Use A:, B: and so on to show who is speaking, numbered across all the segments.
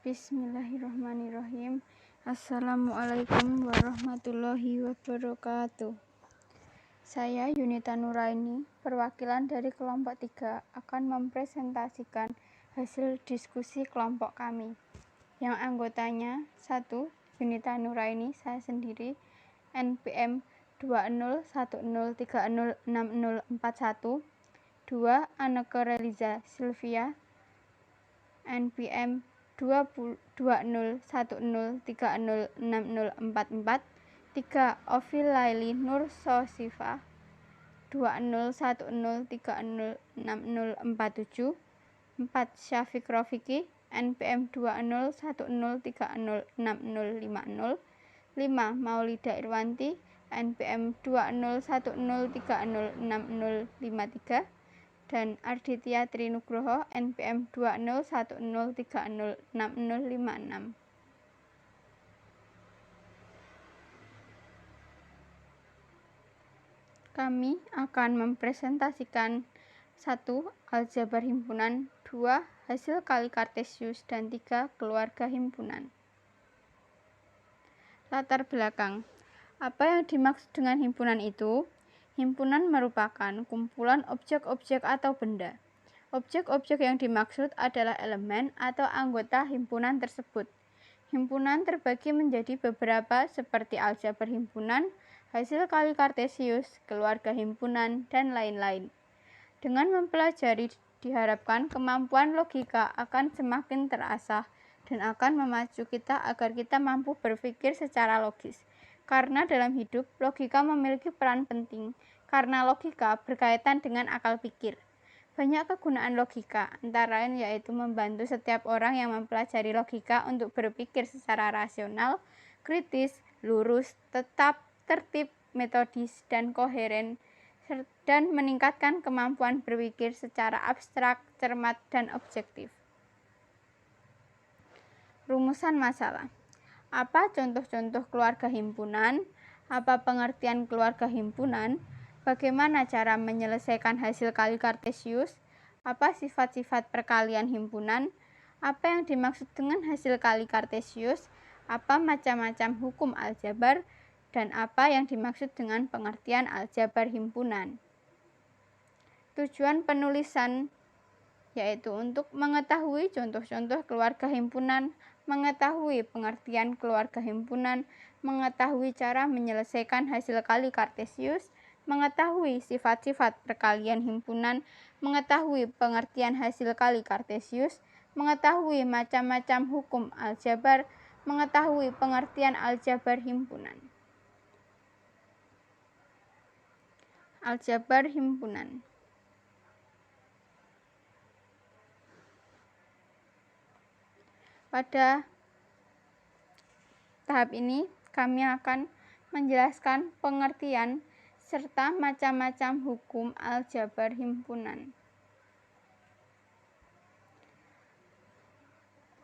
A: Bismillahirrahmanirrahim. Assalamualaikum warahmatullahi wabarakatuh. Saya Yunita Nuraini, perwakilan dari kelompok 3 akan mempresentasikan hasil diskusi kelompok kami. Yang anggotanya 1. Yunita Nuraini, saya sendiri, NPM 2010306041. 2. Anneke Reliza Silvia, NPM 2010306044. 3. Ovi Laili Nur Sosifa 2010306047. 4. Syafiq Rofiki, NPM 2010306050. 5. Maulida Irwanti, NPM 2010306053. dan Arditya Trinugroho, NPM 2010306056. Kami akan mempresentasikan 1. Aljabar himpunan, 2. Hasil kali kartesius, dan 3. Keluarga himpunan. Latar belakang. Apa yang dimaksud dengan himpunan itu? Himpunan merupakan kumpulan objek-objek atau benda. Objek-objek yang dimaksud adalah elemen atau anggota himpunan tersebut. Himpunan terbagi menjadi beberapa seperti aljabar himpunan, hasil kali kartesius, keluarga himpunan, dan lain-lain. Dengan mempelajari diharapkan kemampuan logika akan semakin terasah dan akan memacu kita agar kita mampu berpikir secara logis. Karena dalam hidup, logika memiliki peran penting, karena logika berkaitan dengan akal pikir. Banyak kegunaan logika, antara lain yaitu membantu setiap orang yang mempelajari logika untuk berpikir secara rasional, kritis, lurus, tetap, tertib, metodis, dan koheren, dan meningkatkan kemampuan berpikir secara abstrak, cermat, dan objektif. Rumusan masalah. Apa contoh-contoh keluarga himpunan? Apa pengertian keluarga himpunan? Bagaimana cara menyelesaikan hasil kali kartesius? Apa sifat-sifat perkalian himpunan? Apa yang dimaksud dengan hasil kali kartesius? Apa macam-macam hukum aljabar? Dan apa yang dimaksud dengan pengertian aljabar himpunan? Tujuan penulisan yaitu untuk mengetahui contoh-contoh keluarga himpunan, mengetahui pengertian keluarga himpunan, mengetahui cara menyelesaikan hasil kali kartesius, mengetahui sifat-sifat perkalian himpunan, mengetahui pengertian hasil kali kartesius, mengetahui macam-macam hukum aljabar, mengetahui pengertian aljabar himpunan. Aljabar himpunan. Pada tahap ini, kami akan menjelaskan pengertian serta macam-macam hukum aljabar himpunan.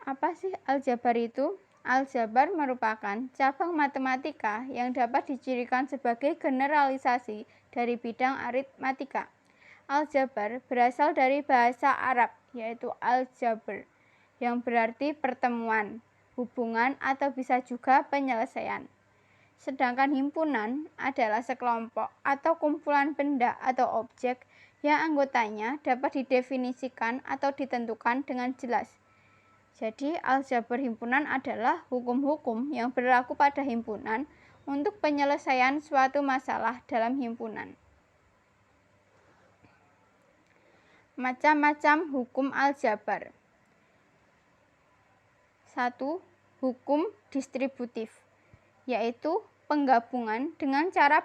A: Apa sih aljabar itu? Aljabar merupakan cabang matematika yang dapat dicirikan sebagai generalisasi dari bidang aritmatika. Aljabar berasal dari bahasa Arab, yaitu al-jabr, yang berarti pertemuan, hubungan, atau bisa juga penyelesaian. Sedangkan himpunan adalah sekelompok atau kumpulan benda atau objek yang anggotanya dapat didefinisikan atau ditentukan dengan jelas. Jadi, aljabar himpunan adalah hukum-hukum yang berlaku pada himpunan untuk penyelesaian suatu masalah dalam himpunan. Macam-macam hukum aljabar. 1. Hukum distributif, yaitu penggabungan dengan cara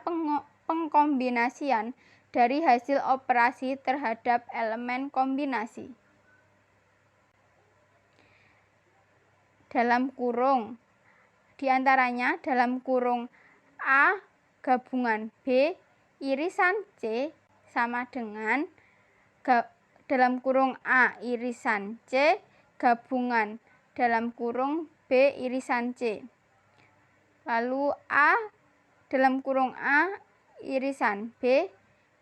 A: pengkombinasian dari hasil operasi terhadap elemen kombinasi. Dalam kurung, diantaranya dalam kurung A gabungan B irisan C sama dengan dalam kurung A irisan C gabungan dalam kurung B irisan C. Lalu A dalam kurung A irisan B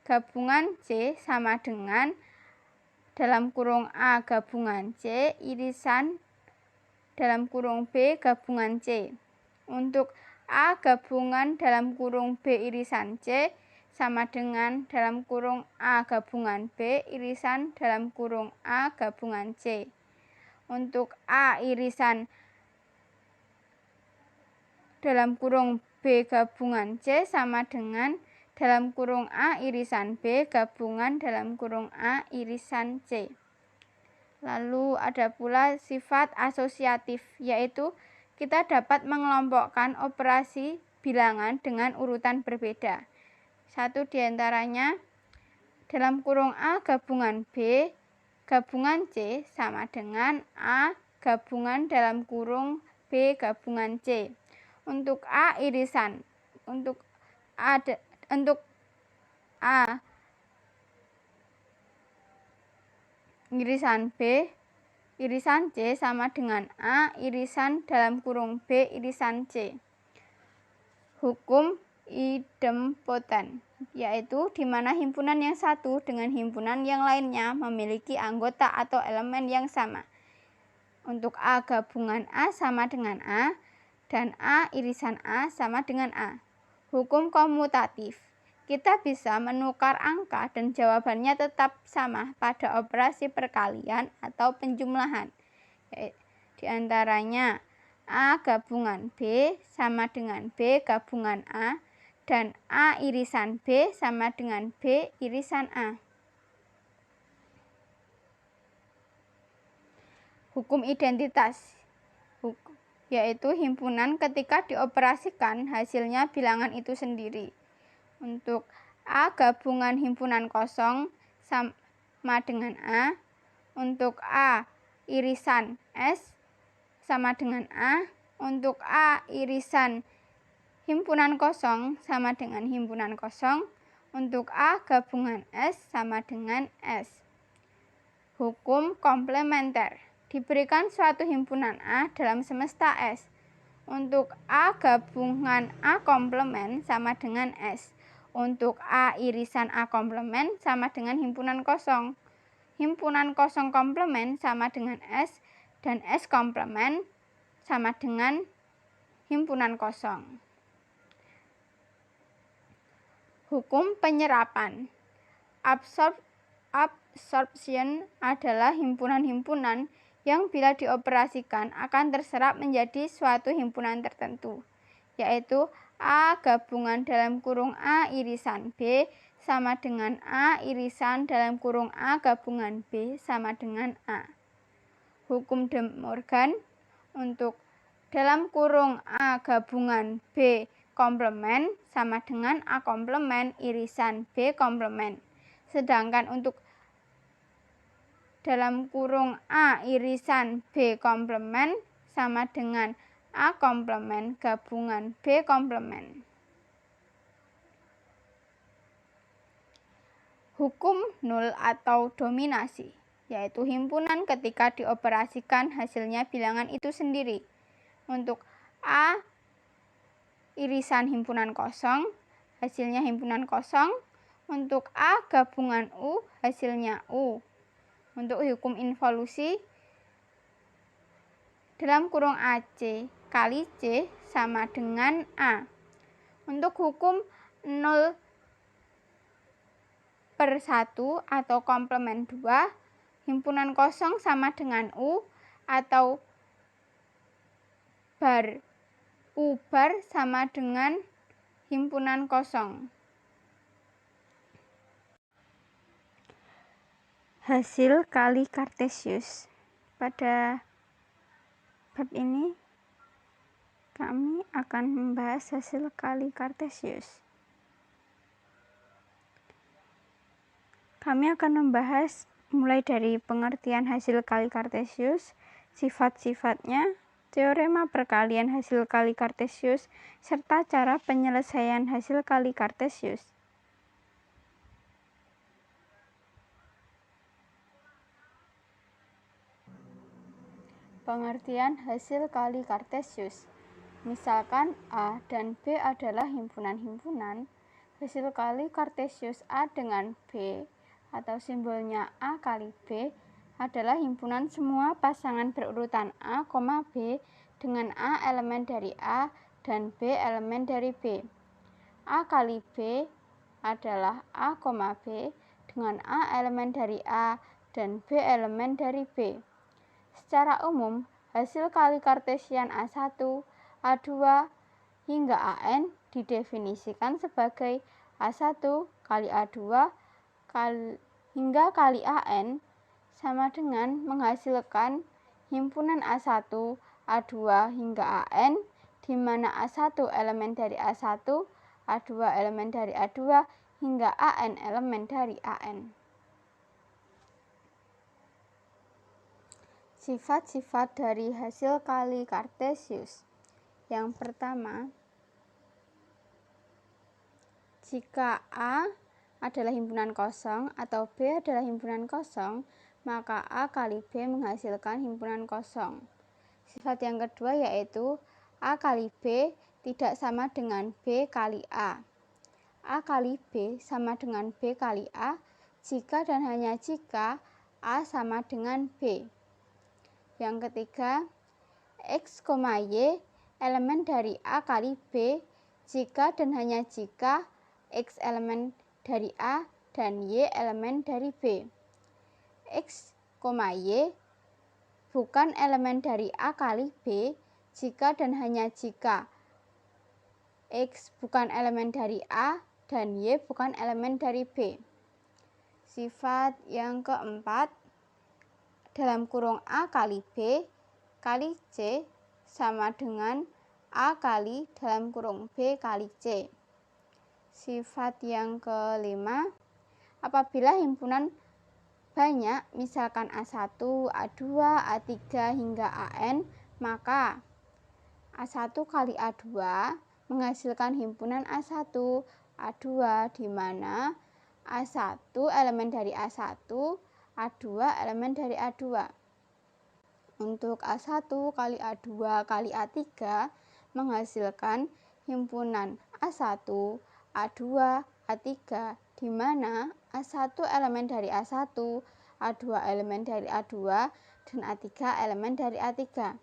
A: gabungan C sama dengan dalam kurung A gabungan C irisan dalam kurung B gabungan C. Untuk A gabungan dalam kurung B irisan C sama dengan dalam kurung A gabungan B irisan dalam kurung A gabungan C. Untuk A irisan dalam kurung B gabungan C sama dengan dalam kurung A irisan B gabungan dalam kurung A irisan C. Lalu ada pula sifat asosiatif, yaitu kita dapat mengelompokkan operasi bilangan dengan urutan berbeda. Satu diantaranya dalam kurung A gabungan B gabungan C sama dengan A gabungan dalam kurung B gabungan C. Untuk A irisan irisan B irisan C sama dengan A irisan dalam kurung B irisan C. Hukum idempoten, yaitu di mana himpunan yang satu dengan himpunan yang lainnya memiliki anggota atau elemen yang sama. Untuk A gabungan A sama dengan A dan A irisan A sama dengan A. Hukum komutatif, kita bisa menukar angka dan jawabannya tetap sama pada operasi perkalian atau penjumlahan. Di antaranya A gabungan B sama dengan B gabungan A dan A irisan B sama dengan B irisan A. Hukum identitas, yaitu himpunan ketika dioperasikan hasilnya bilangan itu sendiri. Untuk A gabungan himpunan kosong sama dengan A. Untuk A irisan S sama dengan A. Untuk A irisan himpunan kosong sama dengan himpunan kosong. Untuk A gabungan S sama dengan S. Hukum komplementer, diberikan suatu himpunan A dalam semesta S. Untuk A gabungan A komplement sama dengan S. Untuk A irisan A komplement sama dengan himpunan kosong. Himpunan kosong komplement sama dengan S dan S komplement sama dengan himpunan kosong. Hukum penyerapan, absorption adalah himpunan-himpunan yang bila dioperasikan akan terserap menjadi suatu himpunan tertentu, yaitu A gabungan dalam kurung A irisan B sama dengan A irisan dalam kurung A gabungan B sama dengan A. Hukum De Morgan, untuk dalam kurung A gabungan B komplement sama dengan A komplement irisan B komplement. Sedangkan untuk dalam kurung A irisan B komplement sama dengan A komplement gabungan B komplement. Hukum nul atau dominasi, yaitu himpunan ketika dioperasikan hasilnya bilangan itu sendiri. Untuk A irisan himpunan kosong, hasilnya himpunan kosong. Untuk A gabungan U, hasilnya U. Untuk hukum involusi, dalam kurung AC kali C sama dengan A. Untuk hukum 0/1 atau komplement 2, himpunan kosong sama dengan U atau bar U bar sama dengan himpunan kosong. Hasil kali Kartesius. Pada bab ini kami akan membahas hasil kali Kartesius. Kami akan membahas mulai dari pengertian hasil kali Kartesius, sifat-sifatnya, teorema perkalian hasil kali Kartesius, serta cara penyelesaian hasil kali Kartesius. Pengertian hasil kali Kartesius. Misalkan A dan B adalah himpunan-himpunan, hasil kali Kartesius A dengan B atau simbolnya A kali B adalah himpunan semua pasangan berurutan A, B dengan A elemen dari A dan B elemen dari B. A kali B adalah A, B dengan A elemen dari A dan B elemen dari B. Secara umum, hasil kali kartesian A1, A2 hingga AN didefinisikan sebagai A1 kali A2 hingga kali AN sama dengan menghasilkan himpunan A1, A2 hingga AN, di mana A1 elemen dari A1, A2 elemen dari A2, hingga AN elemen dari AN. Sifat-sifat dari hasil kali kartesius. Yang pertama, jika A adalah himpunan kosong atau B adalah himpunan kosong, maka A kali B menghasilkan himpunan kosong. Sifat yang kedua yaitu A kali B tidak sama dengan B kali A. A kali B sama dengan B kali A jika dan hanya jika A sama dengan B. Yang ketiga, X, Y elemen dari A kali B jika dan hanya jika X elemen dari A dan Y elemen dari B. X, Y bukan elemen dari A kali B jika dan hanya jika X bukan elemen dari A dan Y bukan elemen dari B. Sifat yang keempat, dalam kurung A kali B kali C sama dengan A kali dalam kurung B kali C. Sifat yang kelima, apabila himpunan banyak, misalkan A1, A2, A3 hingga AN, maka A1 kali A2 menghasilkan himpunan A1, A2 di mana A1 elemen dari A1, A2 elemen dari A2. Untuk A1 kali A2 kali A3 menghasilkan himpunan A1, A2, A3 di mana A1 elemen dari A1, A2 elemen dari A2 dan A3 elemen dari A3.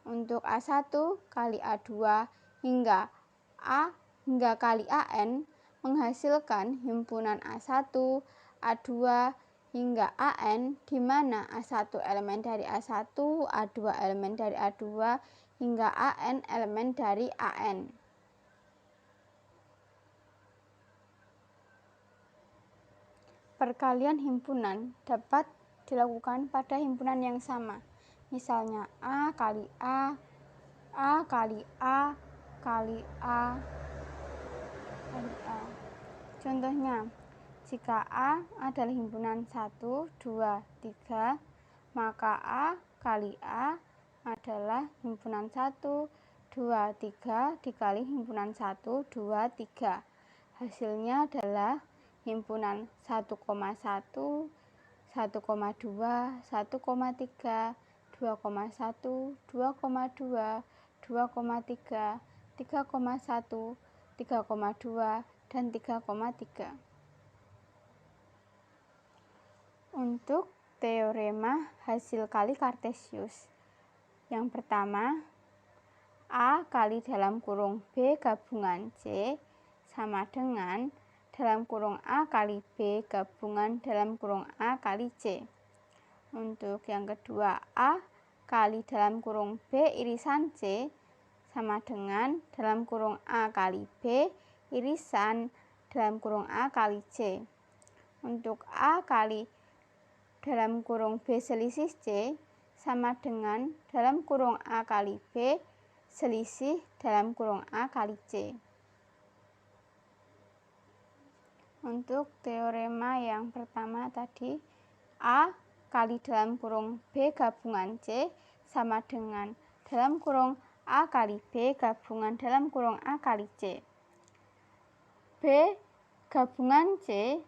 A: Untuk A1 kali A2 hingga A hingga kali AN menghasilkan himpunan A1, A2 hingga AN di mana A1 elemen dari A1, A2 elemen dari A2 hingga AN elemen dari AN. Perkalian himpunan dapat dilakukan pada himpunan yang sama. Misalnya A kali A, A kali A, kali A, kali A. Contohnya, jika A adalah himpunan 1, 2, 3, maka A kali A adalah himpunan 1, 2, 3 dikali himpunan 1, 2, 3. Hasilnya adalah himpunan 1,1, 1,2, 1,3, 2,1, 2,2, 2,3, 3,1, 3,2, dan 3,3. Untuk teorema hasil kali kartesius. Yang pertama, A kali dalam kurung B gabungan C sama dengan dalam kurung A kali B gabungan dalam kurung A kali C. Untuk yang kedua, A kali dalam kurung B irisan C sama dengan dalam kurung A kali B irisan dalam kurung A kali C. Untuk A kali dalam kurung B selisih C sama dengan dalam kurung A kali B selisih dalam kurung A kali C. Untuk teorema yang pertama tadi, A kali dalam kurung B gabungan C sama dengan dalam kurung A kali B gabungan dalam kurung A kali C. B gabungan C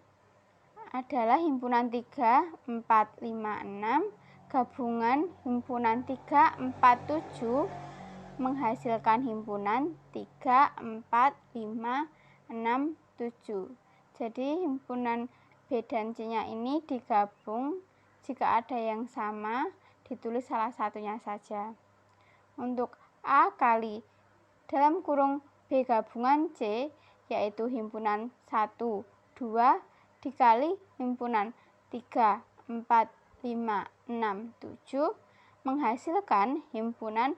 A: adalah himpunan 3, 4, 5, 6 gabungan himpunan 3, 4, 7 menghasilkan himpunan 3, 4, 5, 6, 7. Jadi himpunan B dan C nya ini digabung Jika ada yang sama, ditulis salah satunya saja. Untuk A kali dalam kurung B gabungan C, yaitu himpunan 1, 2 dikali himpunan 3, 4, 5, 6, 7 menghasilkan himpunan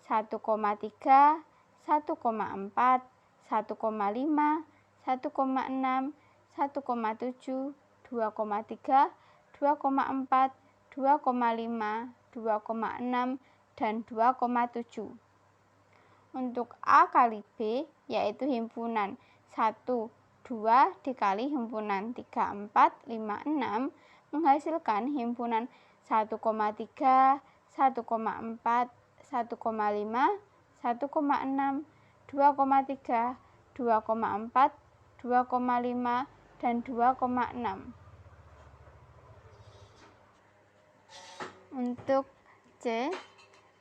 A: 1,3, 1,4, 1,5, 1,6, 1,7, 2,3, 2,4, 2,5, 2,6, dan 2,7. Untuk A kali B, yaitu himpunan 1, 2 dikali himpunan 3, 4, 5, 6 menghasilkan himpunan 1,3, 1,4, 1,5, 1,6, 2,3, 2,4, 2,5, dan 2,6. Untuk C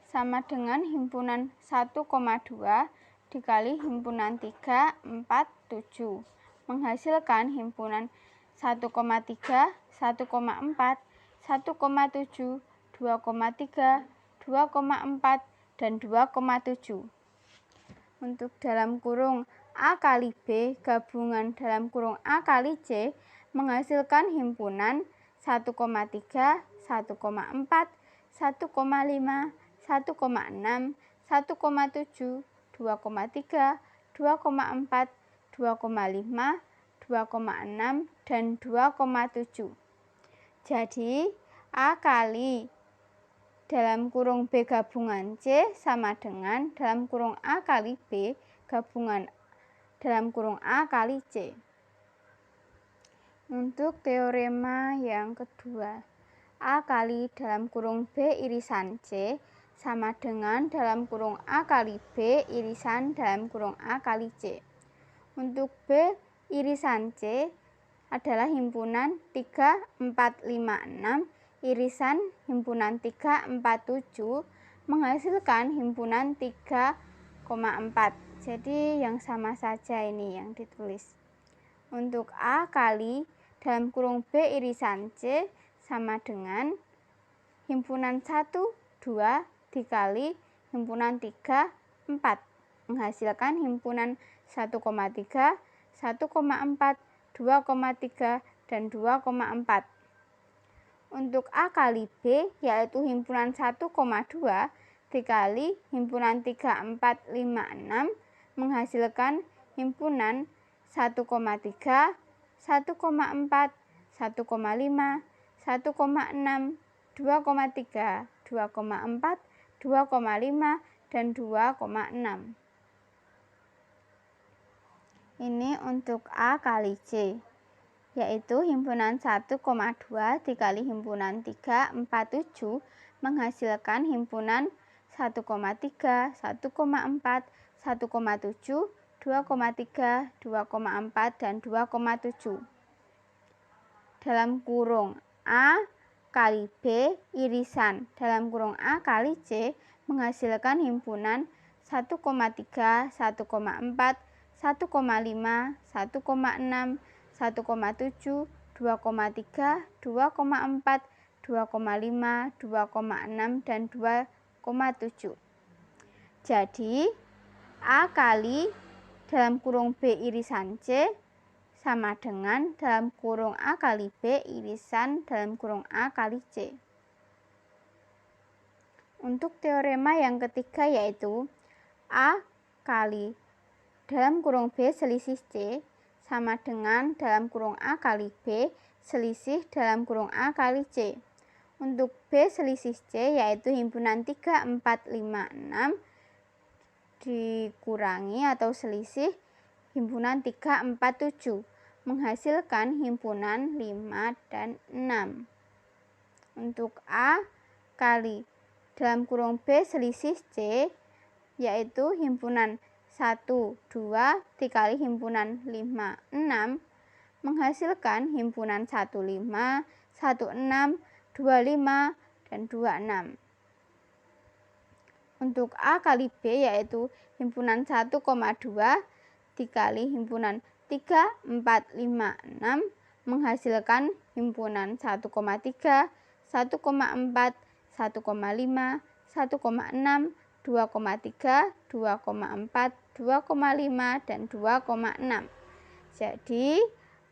A: sama dengan himpunan 1,2 dikali himpunan 3, 4, 7 menghasilkan himpunan 1,3, 1,4, 1,7, 2,3, 2,4, dan 2,7. Untuk dalam kurung A kali B gabungan dalam kurung A kali C menghasilkan himpunan 1,3, 1,4, 1,5, 1,6, 1,7, 2,3, 2,4, 2,5, 2,6, dan 2,7. Jadi A kali dalam kurung B gabungan C sama dengan dalam kurung A kali B gabungan dalam kurung A kali C. Untuk teorema yang kedua, A kali dalam kurung B irisan C sama dengan dalam kurung A kali B irisan dalam kurung A kali C. Untuk B irisan C adalah himpunan 3, 4, 5, 6 irisan himpunan 3, 4, 7 menghasilkan himpunan 3,4. Jadi yang sama saja ini yang ditulis. Untuk A kali dalam kurung B irisan C sama dengan himpunan 1, 2 dikali himpunan 3, 4 menghasilkan himpunan 1,3, 1,4, 2,3, dan 2,4. Untuk A kali B yaitu himpunan 1,2 dikali himpunan 3, 4, 5, 6 menghasilkan himpunan 1,3, 1,4, 1,5, 1,6, 2,3, 2,4, 2,5, dan 2,6. Ini untuk A kali C, yaitu himpunan 1,2 dikali himpunan 3, 4, 7 menghasilkan himpunan 1,3, 1,4, 1,7, 2,3, 2,4, dan 2,7. Dalam kurung A kali B irisan dalam kurung A kali C menghasilkan himpunan 1,3, 1,4, 1,5, 1,6, 1,7, 2,3, 2,4, 2,5, 2,6, dan 2,7. Jadi A kali dalam kurung B irisan C sama dengan dalam kurung A kali B irisan dalam kurung A kali C. Untuk teorema yang ketiga yaitu A kali dalam kurung B selisih C sama dengan dalam kurung A kali B selisih dalam kurung A kali C. Untuk B selisih C yaitu himpunan 3, 4, 5, 6 dikurangi atau selisih himpunan 3, 4, 7 menghasilkan himpunan 5 dan 6. Untuk A kali dalam kurung B selisih C yaitu himpunan 1, 2 dikali himpunan 5, 6 menghasilkan himpunan 1, 5, 1, 6, 2, 5, dan 2, 6. Untuk A kali B yaitu himpunan 1,2 dikali himpunan 3, 4, 5, 6 menghasilkan himpunan 1,3, 1,4, 1,5, 1,6, 2,3, 2,4, 2,5, dan 2,6. Jadi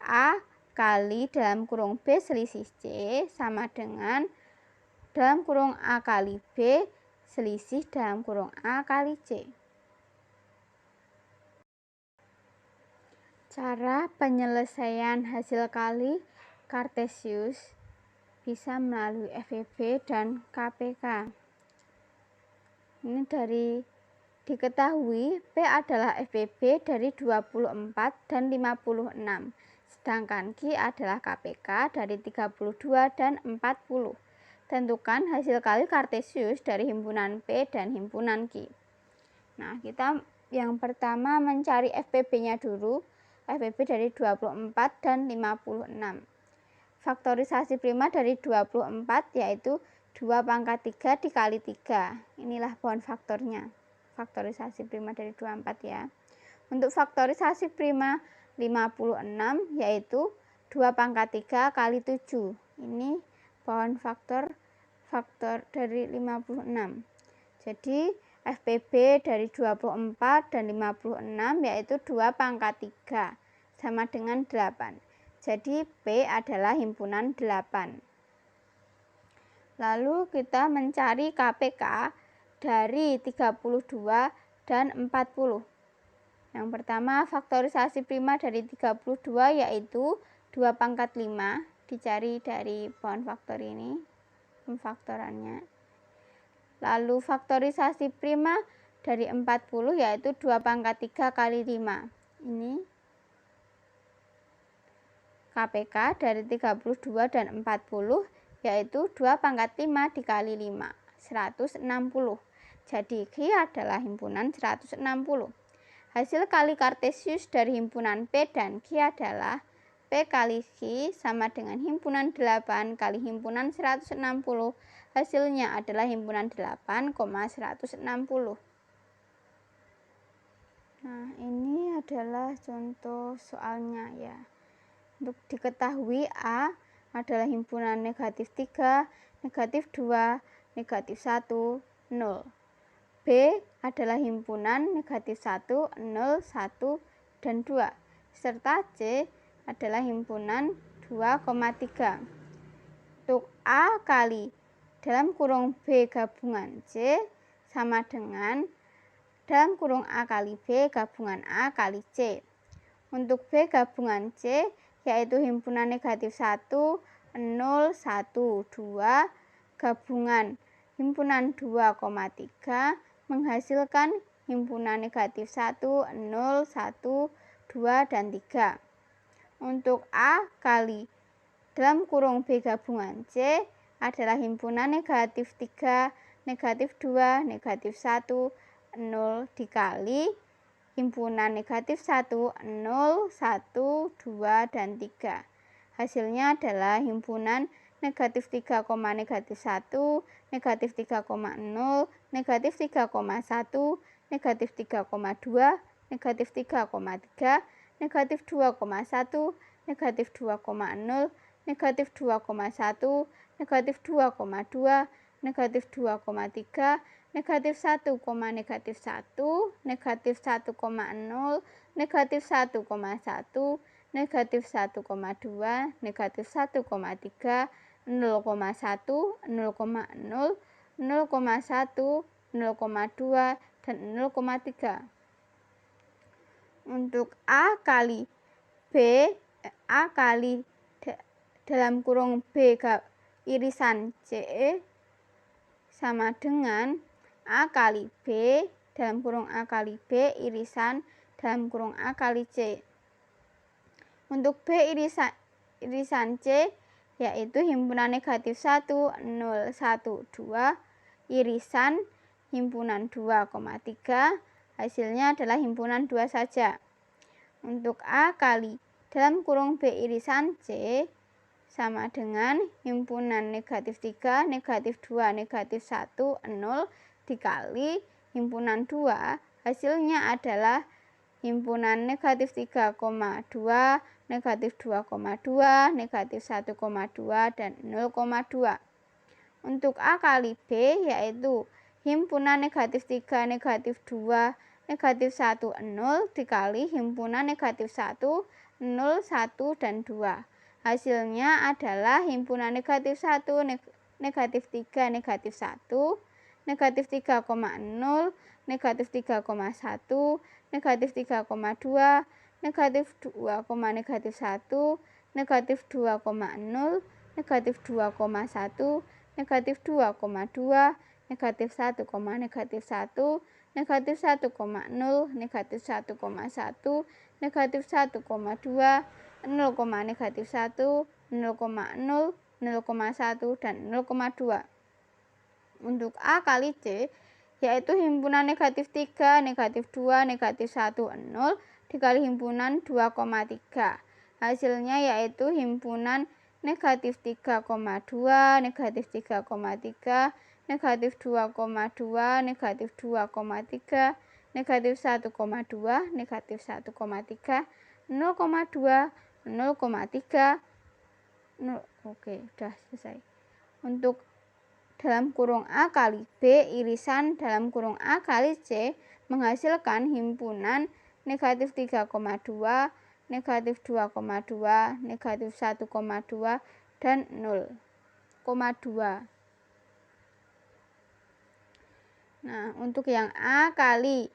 A: A kali dalam kurung B selisih C sama dengan dalam kurung A kali B selisih dalam kurung A kali C. Cara penyelesaian hasil kali Kartesius bisa melalui FEB dan KPK. Ini diketahui P adalah FEB dari 24 dan 56, sedangkan Q adalah KPK dari 32 dan 40. Tentukan hasil kali Kartesius dari himpunan P dan himpunan Q. Nah, kita yang pertama mencari FPB-nya dulu. FPB dari 24 dan 56. Faktorisasi prima dari 24 yaitu 2 pangkat 3 dikali 3. Inilah pohon faktornya. Faktorisasi prima dari 24 ya. Untuk faktorisasi prima 56 yaitu 2 pangkat 3 kali 7. Ini pohon faktor dari 56. Jadi FPB dari 24 dan 56 yaitu 2 pangkat 3 sama dengan 8. Jadi P adalah himpunan 8. Lalu kita mencari KPK dari 32 dan 40. Yang pertama faktorisasi prima dari 32 yaitu 2 pangkat 5. Dicari dari pohon faktor ini pemfaktorannya. Lalu faktorisasi prima dari 40 yaitu 2 pangkat 3 kali 5. Ini KPK dari 32 dan 40 yaitu 2 pangkat 5 dikali 5, 160. Jadi Q adalah himpunan 160. Hasil kali Kartesius dari himpunan P dan Q adalah P kali Q sama dengan himpunan 8 kali himpunan 160. Hasilnya adalah himpunan 8,160. Nah, ini adalah contoh soalnya ya. Untuk diketahui A adalah himpunan negatif 3, negatif 2, negatif 1, 0. B adalah himpunan negatif 1, 0, 1, dan 2. Serta C adalah himpunan 2,3. Untuk A kali dalam kurung B gabungan C sama dengan dalam kurung A kali B gabungan A kali C. Untuk B gabungan C yaitu himpunan negatif 1, 0, 1, 2 gabungan himpunan 2,3 menghasilkan himpunan negatif 1, 0, 1, 2, dan 3. Untuk A kali dalam kurung B gabungan C adalah himpunan negatif 3, negatif 2, negatif 1, 0 dikali himpunan negatif 1, 0, 1, 2, dan 3. Hasilnya adalah himpunan negatif 3, negatif 1, negatif 3,0, negatif 3,1, negatif 3,2, negatif 3,3, negatif 2,1, negatif 2,0, negatif 2,1, negatif 2,2, negatif 2,3, negatif 1, negatif 1, negatif 1,0, negatif 1,1, negatif 1,2, negatif 1,3, 0,1, 0,0, 0,1, 0,2, dan 0,3. Untuk A kali dalam kurung B irisan C sama dengan A kali B dalam kurung A kali B irisan dalam kurung A kali C. Untuk B irisan C yaitu himpunan negatif 1, 0, 1, 2 irisan himpunan 2,3, hasilnya adalah himpunan 2 saja. Untuk A kali dalam kurung B irisan C sama dengan himpunan negatif 3, negatif 2, negatif 1, 0 dikali himpunan 2, hasilnya adalah himpunan negatif 3,2, negatif 2,2, negatif 1,2, dan 0,2. Untuk A kali B yaitu himpunan negatif 3, negatif 2, negatif 1, 0 dikali himpunan negatif 1, 0, 1, dan 2. Hasilnya adalah himpunan negatif 1, negatif 3, negatif 1, negatif 3,0, negatif 3,1, negatif 3,2, negatif 2, negatif 1, negatif 2,0, negatif 2,1, negatif 2,2, negatif 1, negatif 1, negatif 1,0, negatif 1,1, negatif 1,2, 0, negatif 1, 0,0, 0,1, dan 0,2. Untuk A kali C yaitu himpunan negatif 3, negatif 2, negatif 1, 0 dikali himpunan 2,3. Hasilnya yaitu himpunan negatif 3,2, negatif 3,3, negatif 2,2, negatif 2,3, negatif 1,2, negatif 1,3, 0,2, 0,3. Oke, sudah selesai. Untuk dalam kurung A kali B irisan dalam kurung A kali C menghasilkan himpunan negatif 3,2, negatif 2,2, negatif 1,2, dan 0,2. Nah, untuk yang A kali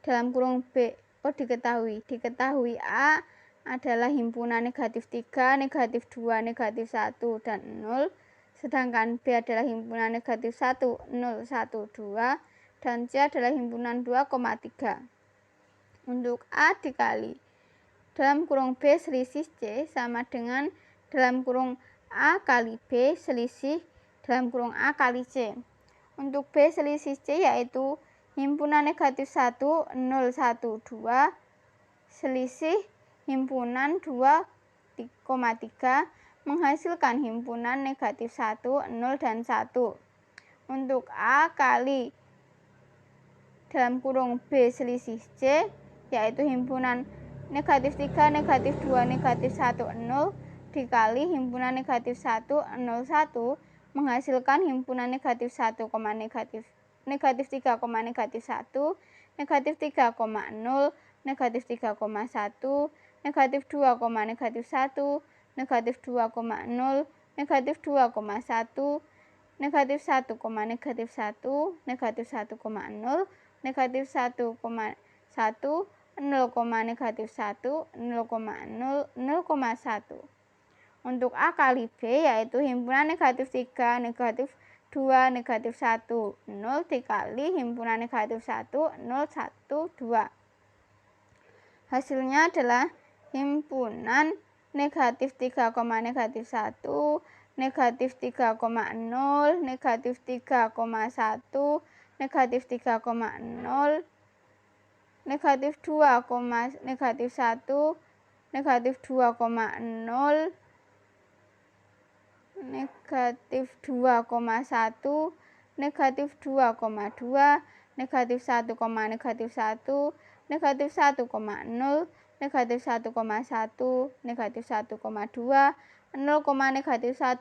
A: dalam kurung B, diketahui A adalah himpunan negatif 3, negatif 2, negatif 1, dan 0. Sedangkan B adalah himpunan negatif 1, 0, 1, 2, dan C adalah himpunan 2,3. Untuk A dikali dalam kurung B selisih C sama dengan dalam kurung A kali B selisih dalam kurung A kali C. Untuk B selisih C yaitu himpunan negatif 1, 0, 1, 2 selisih himpunan 2,3 menghasilkan himpunan negatif 1, 0, dan 1. Untuk A kali dalam kurung B selisih C yaitu himpunan negatif 3, negatif 2, negatif 1, 0 dikali himpunan negatif 1, 0, 1 menghasilkan himpunan negatif 1, negatif 3, negatif 1, negatif 3,0, negatif 3,1, negatif 2, negatif 1, negatif 2,0, negatif 2,1, negatif 1, negatif 1, negatif 1,0, negatif 1,1, 0, negatif 1, 0,0, 0,1. Untuk A kali B yaitu himpunan negatif 3, negatif 2, negatif 1, 0 dikali himpunan negatif 1, 0, 1, 2. Hasilnya adalah himpunan negatif 3, negatif 1, negatif 3,0, negatif 3,1, negatif 3,0, negatif 2, negatif 1, negatif 2,0, negatif 2,1, negatif 2,2, negatif 1, negatif 1, negatif 1,0, negatif 1,1, negatif 1,2, 0, negatif 1,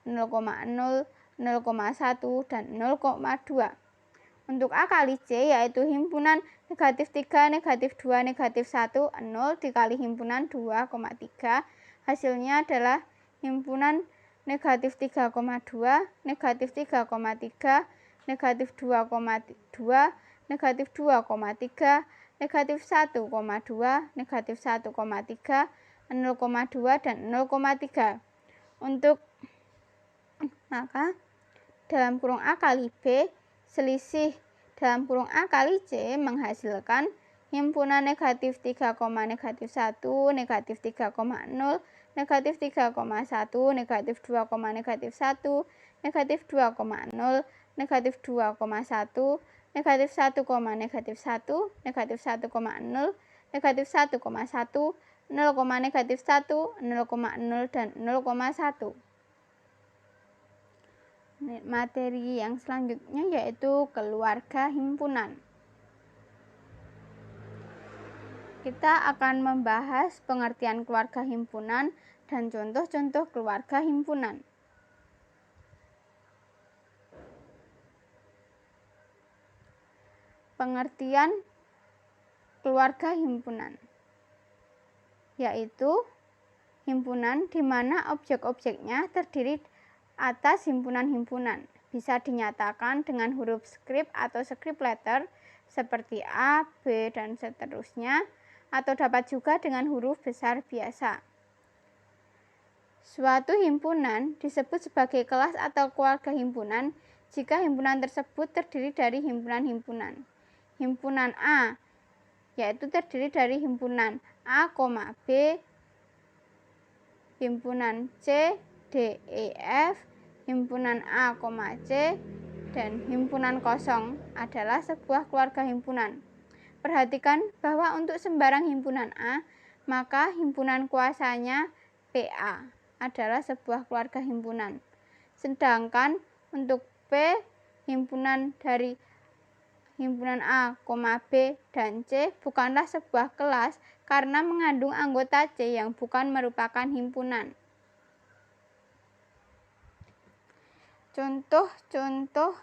A: 0,0, 0,1, dan 0,2. Untuk A kali C yaitu himpunan negatif 3, negatif 2, negatif 1, 0 dikali himpunan 2,3. Hasilnya adalah himpunan negatif 3,2, negatif 3,3, negatif 2,2, negatif 2,3, negatif 1,2, negatif 1,3, 0,2, dan 0,3. Untuk maka dalam kurung A kali B selisih dalam kurung A kali C menghasilkan himpunan negatif 3, negatif 1, negatif 3,0, negatif 3,1, negatif 2, negatif 1, negatif 2,0, negatif 2,1, negatif 1, negatif 1, negatif 1,0, negatif 1,1, 0, negatif 1, 0,0, dan 0,1. Materi yang selanjutnya yaitu keluarga himpunan. Kita akan membahas pengertian keluarga himpunan dan contoh-contoh keluarga himpunan. pengertian keluarga himpunan, yaitu himpunan di mana objek-objeknya terdiri atas himpunan-himpunan. Bisa dinyatakan dengan huruf script atau script letter seperti A, B, dan seterusnya, atau dapat juga dengan huruf besar biasa. Suatu himpunan disebut sebagai kelas atau keluarga himpunan jika himpunan tersebut terdiri dari himpunan-himpunan. Himpunan A yaitu terdiri dari himpunan A, B, himpunan C, D, E, F, himpunan A, C, dan himpunan kosong adalah sebuah keluarga himpunan. Perhatikan bahwa untuk sembarang himpunan A, maka himpunan kuasanya PA adalah sebuah keluarga himpunan. Sedangkan untuk P, himpunan dari himpunan A, B, dan C bukanlah sebuah kelas karena mengandung anggota C yang bukan merupakan himpunan. Contoh-contoh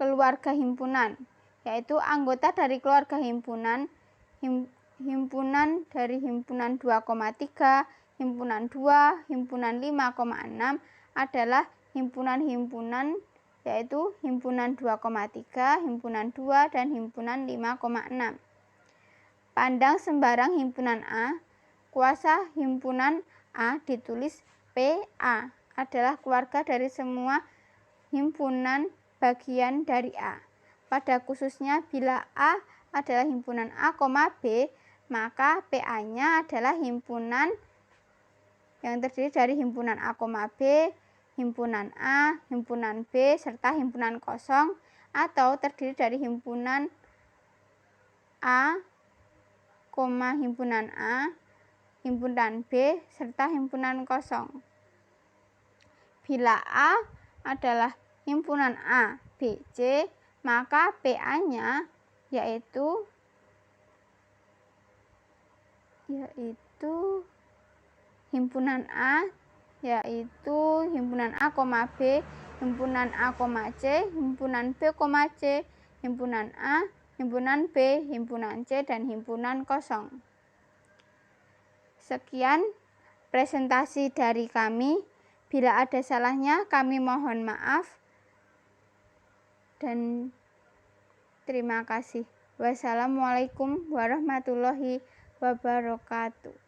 A: keluarga himpunan, yaitu anggota dari keluarga himpunan, himpunan dari himpunan 2,3, himpunan 2, himpunan 5,6 adalah himpunan-himpunan, yaitu himpunan 2,3, himpunan 2, dan himpunan 5,6. Pandang sembarang himpunan A, kuasa himpunan A ditulis PA adalah keluarga dari semua himpunan bagian dari A. Pada khususnya bila A adalah himpunan A, B, maka PA-nya adalah himpunan yang terdiri dari himpunan A, B, himpunan A, himpunan B, serta himpunan kosong, atau terdiri dari himpunan A, himpunan A, himpunan B, serta himpunan kosong. Bila A adalah himpunan A, B, C, maka PA-nya yaitu himpunan A, yaitu himpunan A, B, himpunan A, C, himpunan B, C, himpunan A, himpunan B, himpunan C, dan himpunan kosong. Sekian presentasi dari kami. Bila ada salahnya, kami mohon maaf. Dan terima kasih. Wassalamualaikum warahmatullahi wabarakatuh.